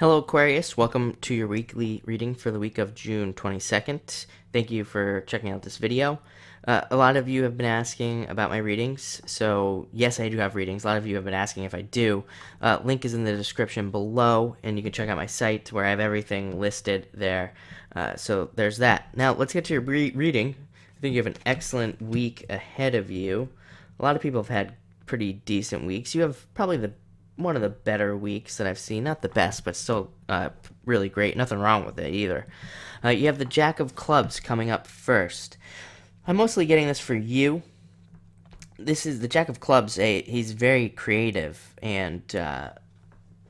Hello, Aquarius. Welcome to your weekly reading for the week of June 22nd. Thank you for checking out this video. A lot of you have been asking about my readings, so yes, I do have readings. A lot of you have been asking if I do. Link is in the description below, and you can check out my site where I have everything listed there. So there's that. Now, let's get to your reading. I think you have an excellent week ahead of you. A lot of people have had pretty decent weeks. You have probably one of the better weeks that I've seen. Not the best, but still really great. Nothing wrong with it either. You have the Jack of Clubs coming up first. I'm mostly getting this for you. This is the Jack of Clubs. He's very creative and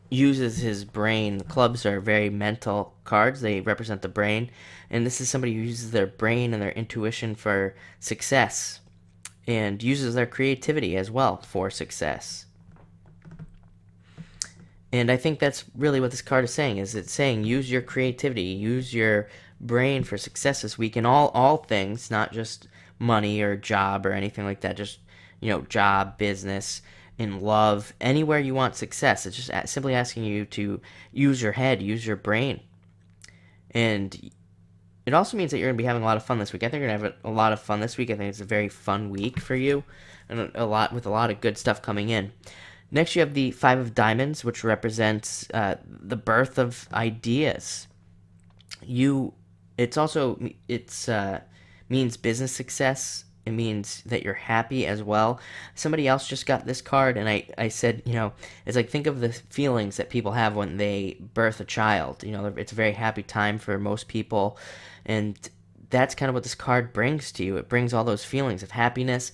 uses his brain. The clubs are very mental cards. They represent the brain. And this is somebody who uses their brain and their intuition for success and uses their creativity as well for success. And I think that's really what this card is saying. It's saying use your creativity, use your brain for success this week in all things, not just money or job or anything like that. Just job, business, in love, anywhere you want success. It's just simply asking you to use your head, use your brain, and it also means that you're going to be having a lot of fun this week. I think you're going to have a lot of fun this week. I think it's a very fun week for you, and with a lot of good stuff coming in. Next, you have the Five of Diamonds, which represents the birth of ideas. It's means business success. It means that you're happy as well. Somebody else just got this card, and I said, it's like, think of the feelings that people have when they birth a child. It's a very happy time for most people, and that's kind of what this card brings to you. It brings all those feelings of happiness.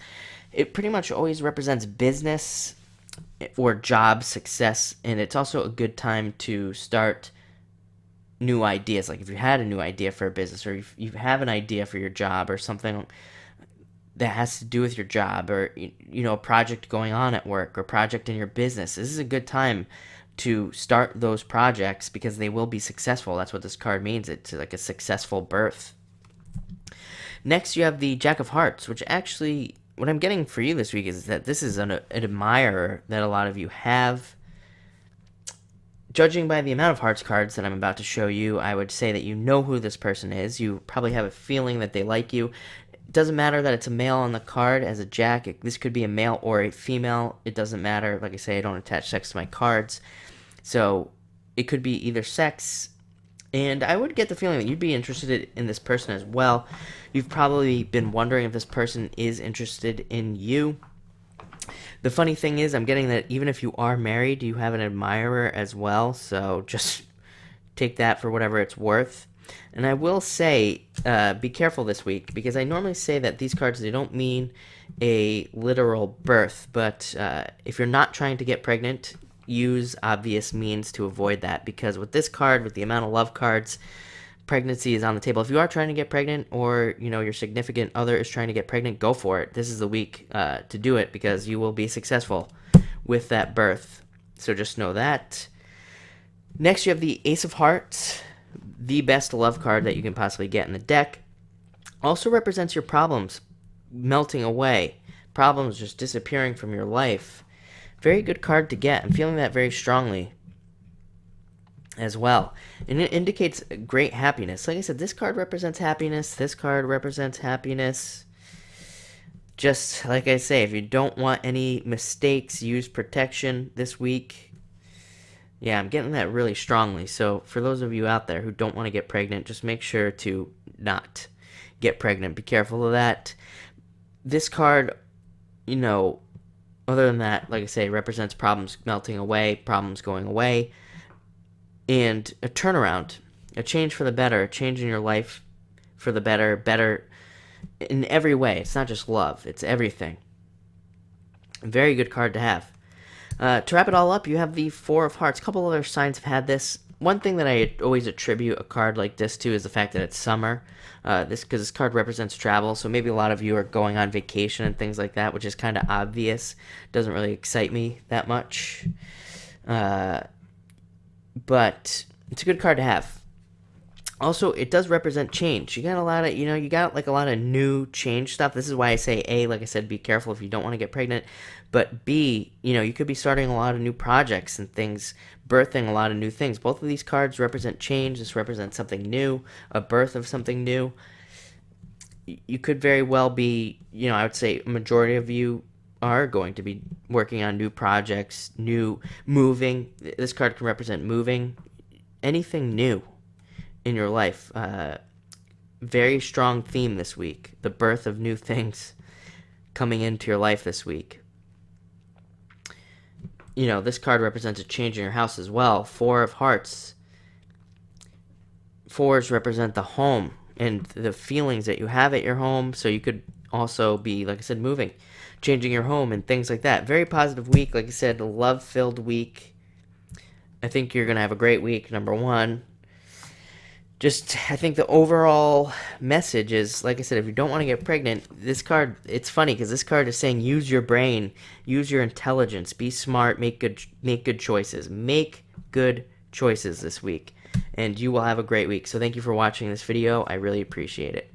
It pretty much always represents business or job success, and it's also a good time to start new ideas. Like if you had a new idea for a business, or if you have an idea for your job or something that has to do with your job, or a project going on at work or project in your business, this is a good time to start those projects because they will be successful. That's what this card means. It's like a successful birth. Next, you have the Jack of Hearts, which actually, what I'm getting for you this week is that this is an admirer that a lot of you have. Judging by the amount of hearts cards that I'm about to show you, I would say that you know who this person is. You probably have a feeling that they like you. It doesn't matter that it's a male on the card as a jack. This could be a male or a female. It doesn't matter. Like I say, I don't attach sex to my cards. So it could be either sex. And I would get the feeling that you'd be interested in this person as well. You've probably been wondering if this person is interested in you. The funny thing is, I'm getting that even if you are married, you have an admirer as well. So just take that for whatever it's worth. And I will say, be careful this week, because I normally say that these cards, they don't mean a literal birth. But if you're not trying to get pregnant, use obvious means to avoid that, because with this card, with the amount of love cards, pregnancy is on the table. If you are trying to get pregnant, or your significant other is trying to get pregnant, go for it. This is the week to do it, because you will be successful with that birth. So just know that. Next, you have the Ace of Hearts, the best love card that you can possibly get in the deck. Also represents your problems melting away, problems just disappearing from your life. Very good card to get. I'm feeling that very strongly as well. And it indicates great happiness. Like I said, this card represents happiness. This card represents happiness. Just like I say, if you don't want any mistakes, use protection this week. Yeah, I'm getting that really strongly. So for those of you out there who don't want to get pregnant, just make sure to not get pregnant. Be careful of that. This card, other than that, like I say, represents problems melting away, problems going away, and a turnaround, a change for the better, a change in your life for the better in every way. It's not just love, it's everything. A very good card to have. To wrap it all up, you have the Four of Hearts. A couple other signs have had this. One thing that I always attribute a card like this to is the fact that it's summer. Because this card represents travel, so maybe a lot of you are going on vacation and things like that, which is kind of obvious. Doesn't really excite me that much. But it's a good card to have. Also, it does represent change. You got a lot of, you got like a lot of new change stuff. This is why I say A, like I said, be careful if you don't want to get pregnant. But B, you could be starting a lot of new projects and things, birthing a lot of new things. Both of these cards represent change. This represents something new, a birth of something new. You could very well be, I would say a majority of you are going to be working on new projects, new moving. This card can represent moving, anything new in your life. Very strong theme this week. The birth of new things coming into your life this week. This card represents a change in your house as well. Four of Hearts. Fours represent the home and the feelings that you have at your home. So you could also be, like I said, moving, changing your home and things like that. Very positive week. Like I said, a love-filled week. I think you're going to have a great week, number one. I think the overall message is, like I said, if you don't want to get pregnant, this card, it's funny because this card is saying use your brain, use your intelligence, be smart, make good choices. Make good choices this week, and you will have a great week. So thank you for watching this video. I really appreciate it.